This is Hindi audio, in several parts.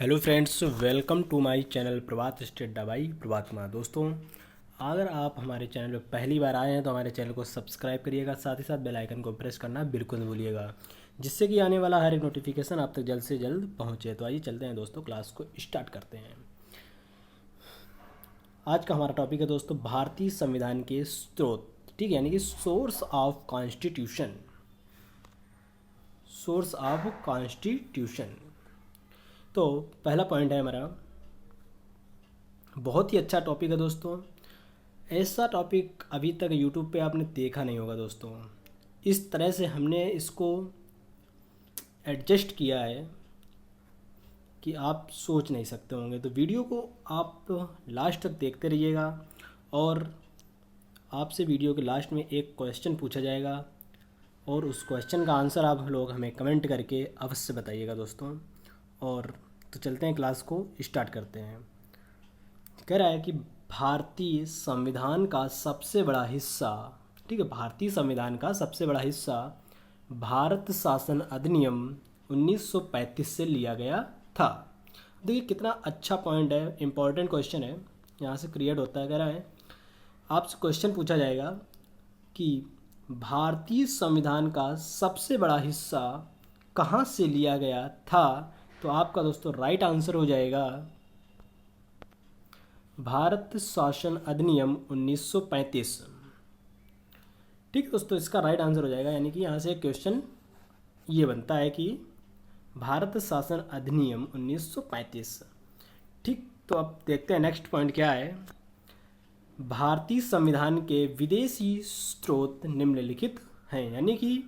Hello friends, welcome to my channel Prabhat state दवाई प्रभात कुमार। दोस्तों, अगर आप हमारे चैनल पर पहली बार आए हैं तो हमारे चैनल को सब्सक्राइब करिएगा, साथ ही साथ बेल आइकन को प्रेस करना बिल्कुल नहीं भूलिएगा, जिससे कि आने वाला हर एक नोटिफिकेशन आप तक जल्द से जल्द पहुंचे। तो आइए चलते हैं दोस्तों, क्लास को स्टार्ट करते हैं। आज का हमारा टॉपिक है दोस्तों भारतीय संविधान के स्रोत, ठीक है, यानी कि source of constitution. Source of constitution. तो पहला पॉइंट है हमारा, बहुत ही अच्छा टॉपिक है दोस्तों। ऐसा टॉपिक अभी तक यूट्यूब पे आपने देखा नहीं होगा दोस्तों। इस तरह से हमने इसको एडजस्ट किया है कि आप सोच नहीं सकते होंगे। तो वीडियो को आप लास्ट तक देखते रहिएगा और आपसे वीडियो के लास्ट में एक क्वेश्चन पूछा जाएगा और उस क्वेश्चन का आंसर आप लोग हमें कमेंट करके अवश्य बताइएगा दोस्तों। और तो चलते हैं, क्लास को स्टार्ट करते हैं। कह रहा है कि भारतीय संविधान का सबसे बड़ा हिस्सा, ठीक है, भारतीय संविधान का सबसे बड़ा हिस्सा भारत शासन अधिनियम 1935 से लिया गया था। देखिए कितना अच्छा पॉइंट है, इम्पॉर्टेंट क्वेश्चन है, यहाँ से क्रिएट होता है। कह रहा है आपसे क्वेश्चन पूछा जाएगा कि भारतीय संविधान का सबसे बड़ा हिस्सा कहाँ से लिया गया था, तो आपका दोस्तों राइट आंसर हो जाएगा भारत शासन अधिनियम 1935। ठीक है दोस्तों, इसका राइट आंसर हो जाएगा, यानी कि यहाँ से क्वेश्चन ये बनता है कि भारत शासन अधिनियम 1935। ठीक, तो अब देखते हैं नेक्स्ट पॉइंट क्या है। भारतीय संविधान के विदेशी स्रोत निम्नलिखित हैं, यानी कि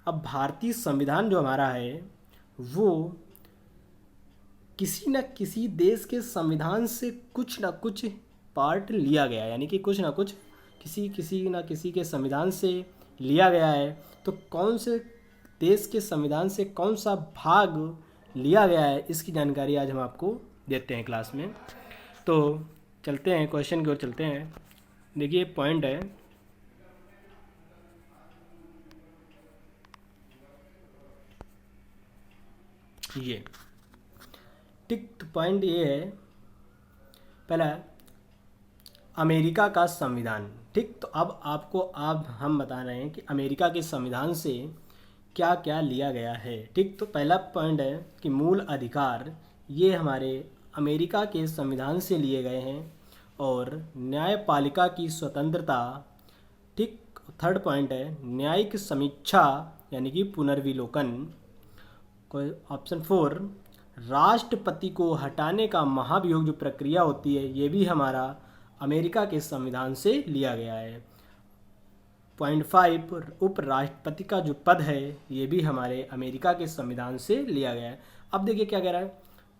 अब भारतीय संविधान जो हमारा है वो किसी न किसी देश के संविधान से कुछ ना कुछ पार्ट लिया गया है, यानी कि कुछ ना कुछ किसी न किसी के संविधान से लिया गया है। तो कौन से देश के संविधान से कौन सा भाग लिया गया है, इसकी जानकारी आज हम आपको देते हैं क्लास में। तो चलते हैं क्वेश्चन की ओर चलते हैं। देखिए पॉइंट है, ये ठीक, तो पॉइंट ये है, पहला है अमेरिका का संविधान। ठीक, तो अब हम बता रहे हैं कि अमेरिका के संविधान से क्या क्या लिया गया है। ठीक, तो पहला पॉइंट है कि मूल अधिकार, ये हमारे अमेरिका के संविधान से लिए गए हैं। और न्यायपालिका की स्वतंत्रता। ठीक, थर्ड पॉइंट है न्यायिक समीक्षा, यानी कि पुनर्विलोकन। ऑप्शन 4, राष्ट्रपति को हटाने का महाभियोग जो प्रक्रिया होती है, ये भी हमारा अमेरिका के संविधान से लिया गया है। पॉइंट 5, उपराष्ट्रपति का जो पद है ये भी हमारे अमेरिका के संविधान से लिया गया है। अब देखिए क्या कह रहा है,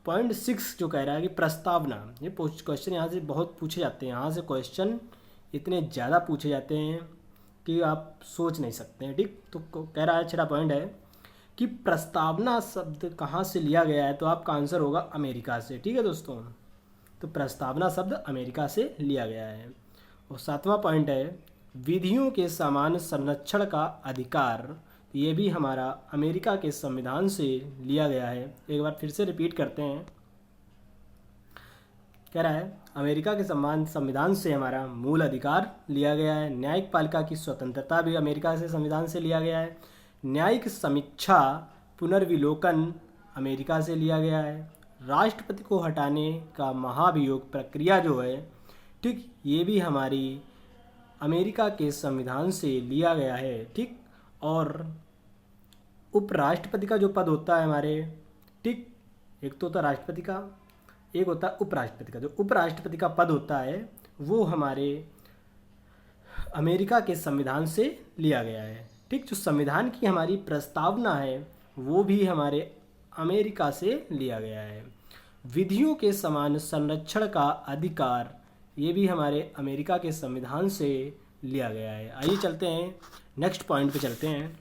पॉइंट 6 जो कह रहा है कि प्रस्तावना। ये क्वेश्चन यहाँ से बहुत पूछे जाते हैं, यहाँ से क्वेश्चन इतने ज़्यादा पूछे जाते हैं कि आप सोच नहीं सकते हैं। ठीक, तो कह रहा है, छठा पॉइंट है कि प्रस्तावना शब्द कहाँ से लिया गया है, तो आपका आंसर होगा अमेरिका से। ठीक है दोस्तों, तो प्रस्तावना शब्द अमेरिका से लिया गया है। और सातवां पॉइंट है विधियों के समान संरक्षण का अधिकार, ये भी हमारा अमेरिका के संविधान से लिया गया है। एक बार फिर से रिपीट करते हैं। कह रहा है अमेरिका के समान संविधान से हमारा मूल अधिकार लिया गया है। न्यायिक पालिका की स्वतंत्रता भी अमेरिका से संविधान से लिया गया है। न्यायिक समीक्षा पुनर्विलोकन अमेरिका से लिया गया है। राष्ट्रपति को हटाने का महाभियोग प्रक्रिया जो है, ठीक, ये भी हमारी अमेरिका के संविधान से लिया गया है। ठीक, और उपराष्ट्रपति का जो पद होता है हमारे, ठीक, एक तो होता है राष्ट्रपति का, एक होता है उपराष्ट्रपति का। जो उपराष्ट्रपति का पद होता है वो हमारे अमेरिका के संविधान से लिया गया है। ठीक, जो संविधान की हमारी प्रस्तावना है वो भी हमारे अमेरिका से लिया गया है। विधियों के समान संरक्षण का अधिकार, ये भी हमारे अमेरिका के संविधान से लिया गया है। आइए चलते हैं नेक्स्ट पॉइंट पे चलते हैं।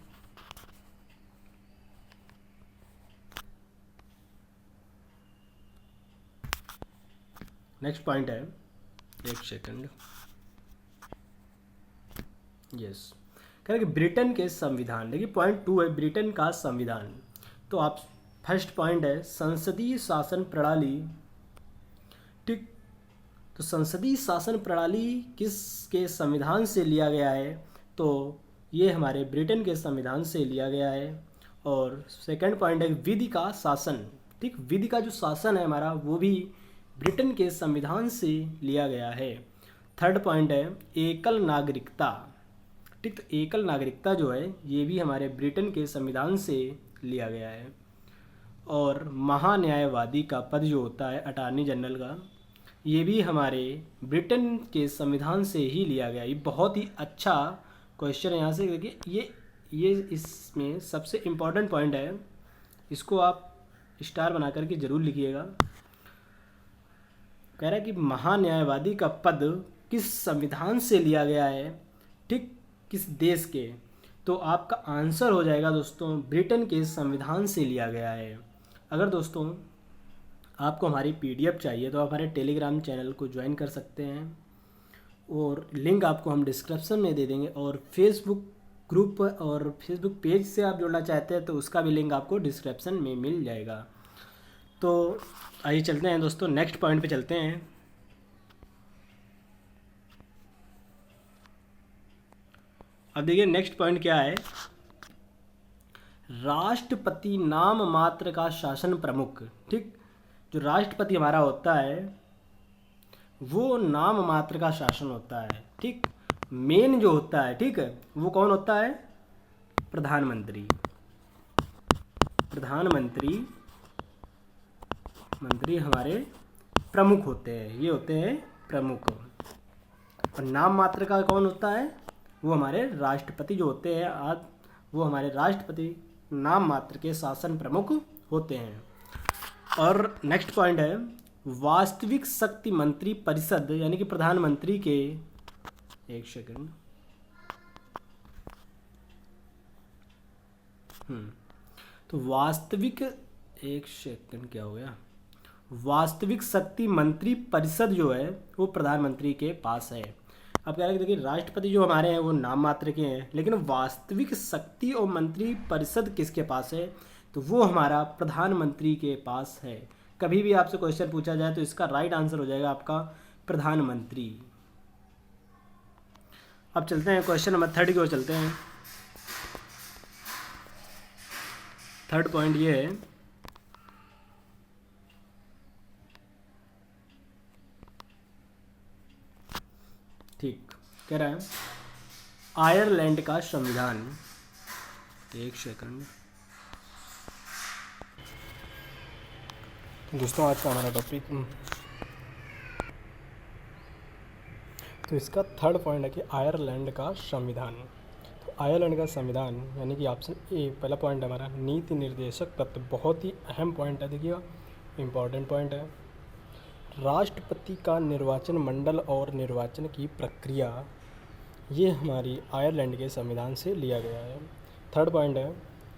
नेक्स्ट पॉइंट है, एक सेकंड, यस, कह रहे कि ब्रिटेन के संविधान। देखिए पॉइंट 2 है ब्रिटेन का संविधान। तो आप फर्स्ट पॉइंट है संसदीय शासन प्रणाली। ठीक, तो संसदीय शासन प्रणाली किसके संविधान से लिया गया है? तो ये हमारे ब्रिटेन के संविधान से लिया गया है। और सेकंड पॉइंट है विधि का शासन। ठीक, विधि का जो शासन है हमारा वो भी ब्रिटेन के संविधान से लिया गया है। थर्ड पॉइंट है एकल नागरिकता। ठीक, तो एकल नागरिकता जो है ये भी हमारे ब्रिटेन के संविधान से लिया गया है। और महान्यायवादी का पद जो होता है अटॉर्नी जनरल का, ये भी हमारे ब्रिटेन के संविधान से ही लिया गया। ये बहुत ही अच्छा क्वेश्चन है यहाँ से, क्योंकि ये इसमें सबसे इम्पॉर्टेंट पॉइंट है, इसको आप स्टार बना करके ज़रूर लिखिएगा। कह रहा है कि महान्यायवादी का पद किस संविधान से लिया गया है? ठीक, किस देश के? तो आपका आंसर हो जाएगा दोस्तों ब्रिटेन के संविधान से लिया गया है। अगर दोस्तों आपको हमारी पीडीएफ चाहिए तो आप हमारे टेलीग्राम चैनल को ज्वाइन कर सकते हैं, और लिंक आपको हम डिस्क्रिप्शन में दे देंगे। और फेसबुक ग्रुप और फेसबुक पेज से आप जुड़ना चाहते हैं तो उसका भी लिंक आपको डिस्क्रिप्शन में मिल जाएगा। तो आइए चलते हैं दोस्तों, नेक्स्ट पॉइंट पे चलते हैं। अब देखिए नेक्स्ट पॉइंट क्या है, राष्ट्रपति नाम मात्र का शासन प्रमुख। ठीक, जो राष्ट्रपति हमारा होता है वो नाम मात्र का शासन होता है। ठीक, मेन जो होता है, ठीक है, वो कौन होता है? प्रधानमंत्री। मंत्री हमारे प्रमुख होते हैं, ये होते हैं प्रमुख। और नाम मात्र का कौन होता है? वो हमारे राष्ट्रपति जो होते हैं, आज वो हमारे राष्ट्रपति नाम मात्र के शासन प्रमुख होते हैं। और नेक्स्ट पॉइंट है वास्तविक शक्ति मंत्री परिषद, यानी कि प्रधानमंत्री के, एक सेकंड, तो वास्तविक, एक सेकंड क्या हो गया, वास्तविक शक्ति मंत्री परिषद जो है वो प्रधानमंत्री के पास है। अब कह रहे हैं कि देखिए राष्ट्रपति जो हमारे हैं वो नाम मात्र के हैं, लेकिन वास्तविक शक्ति और मंत्री परिषद किसके पास है? तो वो हमारा प्रधानमंत्री के पास है। कभी भी आपसे क्वेश्चन पूछा जाए तो इसका राइट आंसर हो जाएगा आपका प्रधानमंत्री। अब चलते हैं क्वेश्चन नंबर 3 की ओर चलते हैं। थर्ड पॉइंट ये है, ठीक, कह रहा है आयरलैंड का संविधान। एक सेकंड दोस्तों, आज का हमारा टॉपिक, तो इसका थर्ड पॉइंट है कि आयरलैंड का संविधान। तो आयरलैंड का संविधान यानी कि ऑप्शन ए पहला पॉइंट हमारा नीति निर्देशक तत्व, बहुत ही अहम पॉइंट है, देखिएगा इम्पॉर्टेंट पॉइंट है। राष्ट्रपति का निर्वाचन मंडल और निर्वाचन की प्रक्रिया, ये हमारी आयरलैंड के संविधान से लिया गया है। थर्ड पॉइंट है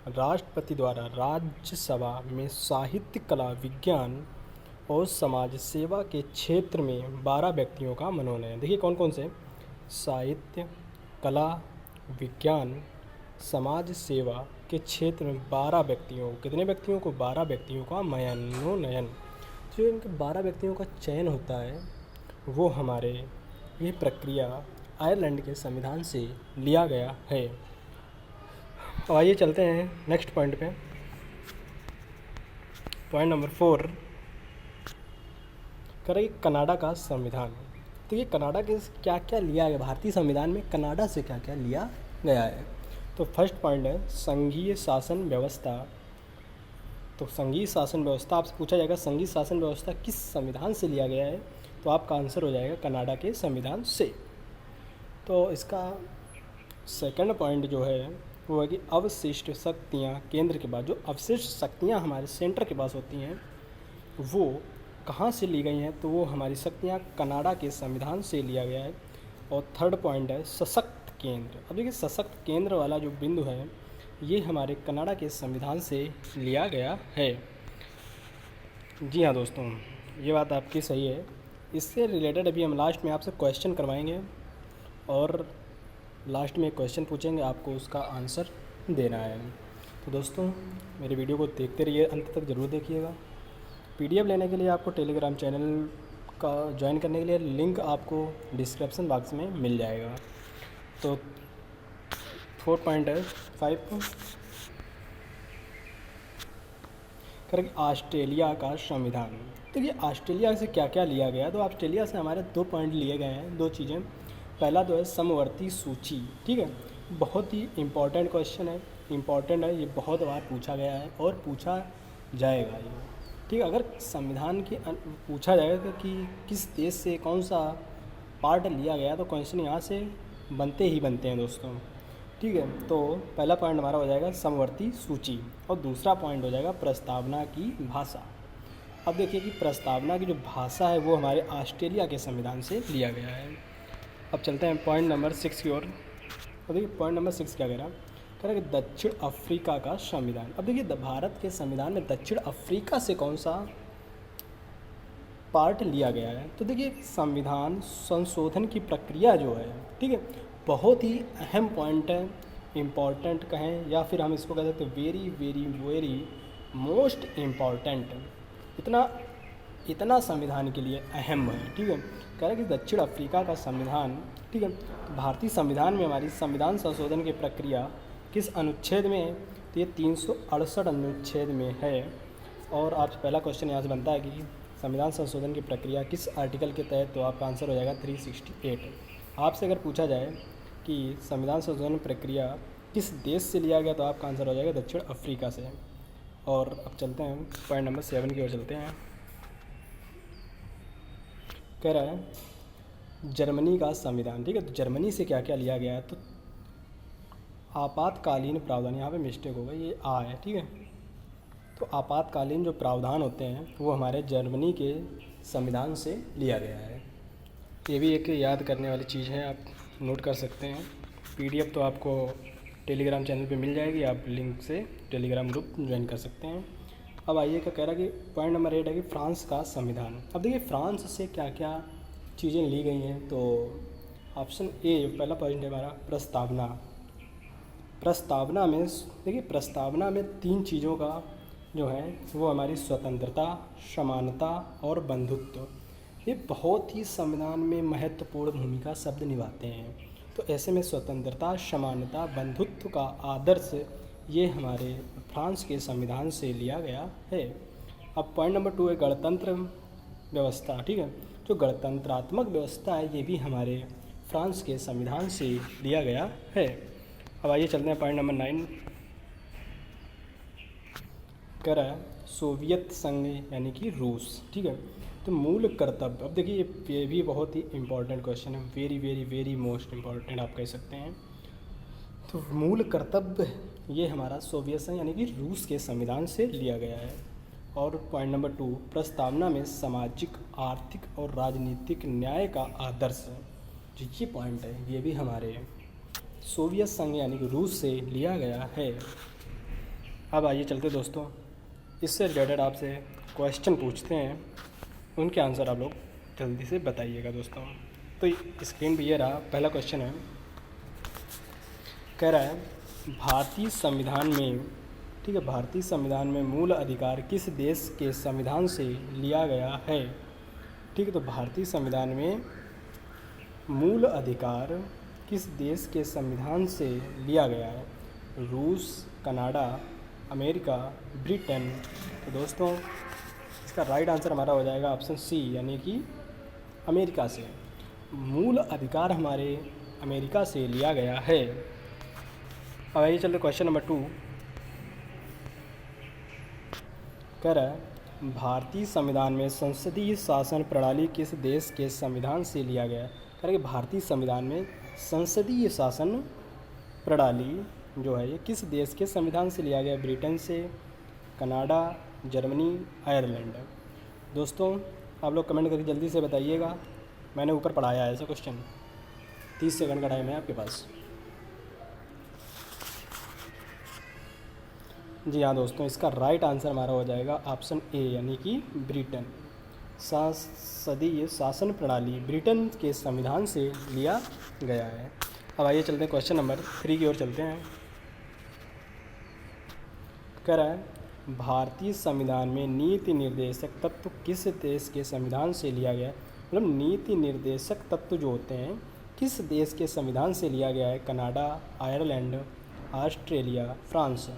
राष्ट्रपति द्वारा राज्यसभा में साहित्य, कला, विज्ञान और समाज सेवा के क्षेत्र में 12 व्यक्तियों का मनोनयन। देखिए कौन कौन से, साहित्य, कला, विज्ञान, समाज सेवा के क्षेत्र में 12 व्यक्तियों, कितने व्यक्तियों को? 12 व्यक्तियों का मनोनयन। जो इनके 12 व्यक्तियों का चयन होता है वो हमारे, ये प्रक्रिया आयरलैंड के संविधान से लिया गया है। तो आइए चलते हैं नेक्स्ट पॉइंट पे। पॉइंट नंबर 4 करें कनाडा का संविधान। तो ये कनाडा के क्या क्या लिया गया, भारतीय संविधान में कनाडा से क्या क्या लिया गया है। तो फर्स्ट पॉइंट है संघीय शासन व्यवस्था। तो संघीय शासन व्यवस्था आपसे पूछा जाएगा संघीय शासन व्यवस्था किस संविधान से लिया गया है, तो आपका आंसर हो जाएगा कनाडा के संविधान से। तो इसका सेकंड पॉइंट जो है वो है कि अवशिष्ट शक्तियाँ केंद्र के बाद, जो अवशिष्ट शक्तियाँ हमारे सेंटर के पास होती हैं वो कहाँ से ली गई हैं, तो वो हमारी शक्तियाँ कनाडा के संविधान से लिया गया है। और थर्ड पॉइंट है सशक्त केंद्र। अब देखिए सशक्त केंद्र वाला जो बिंदु है ये हमारे कनाडा के संविधान से लिया गया है। जी हाँ दोस्तों, ये बात आपकी सही है। इससे रिलेटेड अभी हम लास्ट में आपसे क्वेश्चन करवाएंगे और लास्ट में क्वेश्चन पूछेंगे, आपको उसका आंसर देना है। तो दोस्तों मेरे वीडियो को देखते रहिए, अंत तक ज़रूर देखिएगा। पीडीएफ लेने के लिए आपको टेलीग्राम चैनल का ज्वाइन करने के लिए लिंक आपको डिस्क्रिप्शन बॉक्स में मिल जाएगा। तो 4.5 करेंगे ऑस्ट्रेलिया का संविधान। तो ये ऑस्ट्रेलिया से क्या क्या लिया गया, तो ऑस्ट्रेलिया से हमारे 2 पॉइंट लिए गए हैं, 2 चीज़ें। पहला तो है समवर्ती सूची, ठीक है, बहुत ही इम्पोर्टेंट क्वेश्चन है, इम्पोर्टेंट है, ये बहुत बार पूछा गया है और पूछा जाएगा ये, ठीक है। अगर संविधान की पूछा जाएगा कि किस देश से कौन सा पार्ट लिया गया, तो क्वेश्चन यहाँ से बनते ही बनते हैं दोस्तों, ठीक है। तो पहला पॉइंट हमारा हो जाएगा समवर्ती सूची और दूसरा पॉइंट हो जाएगा प्रस्तावना की भाषा। अब देखिए कि प्रस्तावना की जो भाषा है वो हमारे ऑस्ट्रेलिया के संविधान से लिया गया है। अब चलते हैं पॉइंट नंबर 6 की ओर। अब देखिए पॉइंट नंबर 6 क्या कह रहा है कि दक्षिण अफ्रीका का संविधान। अब देखिए भारत के संविधान में दक्षिण अफ्रीका से कौन सा पार्ट लिया गया है, तो देखिए संविधान संशोधन की प्रक्रिया जो है, ठीक है, बहुत ही अहम पॉइंट है, इम्पॉर्टेंट कहें या फिर हम इसको कह सकते हैं very very very most important, इतना संविधान के लिए अहम है, ठीक है। कह रहा है कि दक्षिण अफ्रीका का संविधान, ठीक है, तो भारतीय संविधान में हमारी संविधान संशोधन की प्रक्रिया किस अनुच्छेद में है, तो ये 368 अनुच्छेद में है। और आज पहला क्वेश्चन यहाँ से बनता है कि संविधान संशोधन की प्रक्रिया किस आर्टिकल के तहत, तो आपका आंसर हो जाएगा 368। आपसे अगर पूछा जाए कि संविधान संशोधन प्रक्रिया किस देश से लिया गया, तो आपका आंसर हो जाएगा दक्षिण अफ्रीका से। और अब चलते हैं पॉइंट नंबर 7 की ओर चलते हैं। कह रहा है जर्मनी का संविधान, ठीक है, तो जर्मनी से क्या क्या लिया गया है, तो आपातकालीन प्रावधान, यहाँ पे मिस्टेक हो गई, ये आ है, ठीक है। तो आपातकालीन जो प्रावधान होते हैं वो हमारे जर्मनी के संविधान से लिया गया है। ये भी एक याद करने वाली चीज़ है, आप नोट कर सकते हैं। पीडीएफ तो आपको टेलीग्राम चैनल पे मिल जाएगी, आप लिंक से टेलीग्राम ग्रुप ज्वाइन कर सकते हैं। अब आइए क्या कह रहा है कि पॉइंट नंबर 8 है कि फ्रांस का संविधान। अब देखिए फ्रांस से क्या क्या चीज़ें ली गई हैं, तो ऑप्शन ए पहला पॉइंट है हमारा प्रस्तावना। प्रस्तावना में देखिए प्रस्तावना में 3 चीज़ों का जो है वो हमारी स्वतंत्रता, समानता और बंधुत्व, ये बहुत ही संविधान में महत्वपूर्ण भूमिका शब्द निभाते हैं। तो ऐसे में स्वतंत्रता, समानता, बंधुत्व का आदर्श ये हमारे फ्रांस के संविधान से लिया गया है। अब पॉइंट नंबर 2 है गणतंत्र व्यवस्था, ठीक है, जो गणतंत्रात्मक व्यवस्था है ये भी हमारे फ्रांस के संविधान से लिया गया है। अब आइए चलते हैं पॉइंट नंबर 9। कह रहा है सोवियत संघ यानी कि रूस, ठीक है, तो मूल कर्तव्य। अब देखिए ये भी बहुत ही इम्पोर्टेंट क्वेश्चन है, very very very most important आप कह सकते हैं। तो मूल कर्तव्य ये हमारा सोवियत संघ यानी कि रूस के संविधान से लिया गया है। और पॉइंट नंबर 2 प्रस्तावना में सामाजिक, आर्थिक और राजनीतिक न्याय का आदर्श, जो ये पॉइंट है ये भी हमारे सोवियत संघ यानी कि रूस से लिया गया है। अब आइए चलते दोस्तों, इससे रिलेटेड आपसे क्वेश्चन पूछते हैं, उनके आंसर आप लोग जल्दी से बताइएगा दोस्तों। तो स्क्रीन पे ये रहा पहला क्वेश्चन है, कह रहा है भारतीय संविधान में, ठीक है, भारतीय संविधान में मूल अधिकार किस देश के संविधान से लिया गया है, ठीक है। तो भारतीय संविधान में मूल अधिकार किस देश के संविधान से लिया गया है, रूस, कनाडा, अमेरिका, ब्रिटेन। तो दोस्तों इसका राइट आंसर हमारा हो जाएगा ऑप्शन सी यानी कि अमेरिका से। मूल अधिकार हमारे अमेरिका से लिया गया है। अब आइए चलते क्वेश्चन नंबर 2। कह रहा है भारतीय संविधान में संसदीय शासन प्रणाली किस देश के संविधान से लिया गया है। कह रहा है कि भारतीय संविधान में संसदीय शासन प्रणाली जो है ये किस देश के संविधान से लिया गया है, ब्रिटेन से, कनाडा, जर्मनी, आयरलैंड। दोस्तों आप लोग कमेंट करके जल्दी से बताइएगा, मैंने ऊपर पढ़ाया है ऐसा क्वेश्चन। 30 सेकंड का टाइम है आपके पास। जी हाँ दोस्तों, इसका राइट आंसर हमारा हो जाएगा ऑप्शन ए यानी कि ब्रिटेन। संसदीय शासन प्रणाली ब्रिटेन के संविधान से लिया गया है। अब आइए चलते हैं क्वेश्चन नंबर 3 की ओर चलते हैं। कह रहा है भारतीय संविधान में नीति निर्देशक तत्व किस देश के संविधान से लिया गया है। मतलब नीति निर्देशक तत्व जो होते हैं किस देश के संविधान से लिया गया है। Canada, Ireland, Australia, France.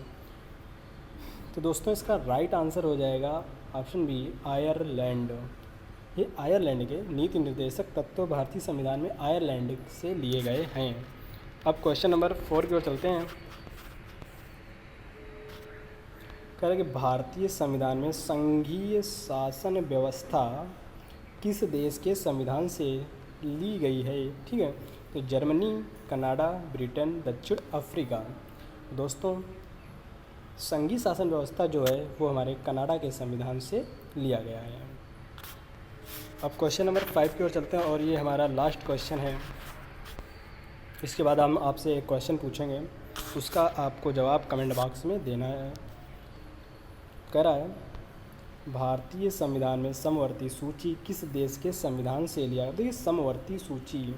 तो दोस्तों इसका राइट आंसर हो जाएगा ऑप्शन बी, आयरलैंड। ये आयरलैंड के नीति निर्देशक तत्व भारतीय संविधान में आयरलैंड से लिए गए हैं। अब क्वेश्चन नंबर 4 की ओर चलते हैं। कह रहे कि भारतीय संविधान में संघीय शासन व्यवस्था किस देश के संविधान से ली गई है। ठीक है, तो जर्मनी, कनाडा, ब्रिटेन, दक्षिण अफ्रीका। दोस्तों संघीय शासन व्यवस्था जो है वो हमारे कनाडा के संविधान से लिया गया है। अब क्वेश्चन नंबर 5 की ओर चलते हैं और ये हमारा लास्ट क्वेश्चन है। इसके बाद हम आपसे एक क्वेश्चन पूछेंगे, उसका आपको जवाब कमेंट बॉक्स में देना है। कह रहा है भारतीय संविधान में समवर्ती सूची किस देश के संविधान से लिया गया। देखिए समवर्ती सूची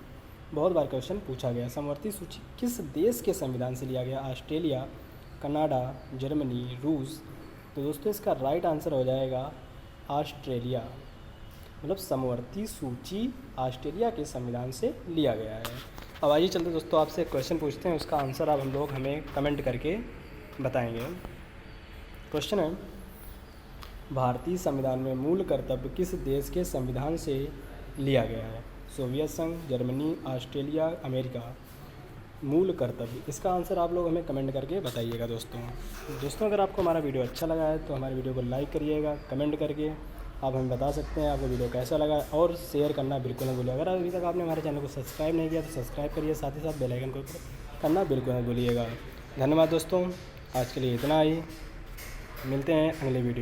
बहुत बार क्वेश्चन पूछा गया। समवर्ती सूची किस देश के संविधान से लिया गया। ऑस्ट्रेलिया, कनाडा, जर्मनी, रूस। तो दोस्तों इसका राइट आंसर हो जाएगा ऑस्ट्रेलिया। मतलब समवर्ती सूची ऑस्ट्रेलिया के संविधान से लिया गया है। अब आइए चलते दोस्तों आपसे एक क्वेश्चन पूछते हैं, उसका आंसर आप हम लोग हमें कमेंट करके बताएंगे। क्वेश्चन है भारतीय संविधान में मूल कर्तव्य किस देश के संविधान से लिया गया है। सोवियत संघ, जर्मनी, ऑस्ट्रेलिया, अमेरिका। मूल कर्तव्य, इसका आंसर आप लोग हमें कमेंट करके बताइएगा। दोस्तों अगर आपको हमारा वीडियो अच्छा लगा है तो हमारे वीडियो को लाइक करिएगा, कमेंट करके आप हमें बता सकते हैं आपको वीडियो कैसा लगा, और शेयर करना बिल्कुल न भूलिएगा। अगर अभी तक आपने हमारे चैनल को सब्सक्राइब नहीं किया तो सब्सक्राइब करिए, साथ ही साथ बेल आइकन को करना बिल्कुल न भूलिएगा। धन्यवाद दोस्तों, आज के लिए इतना ही। मिलते हैं अगले वीडियो।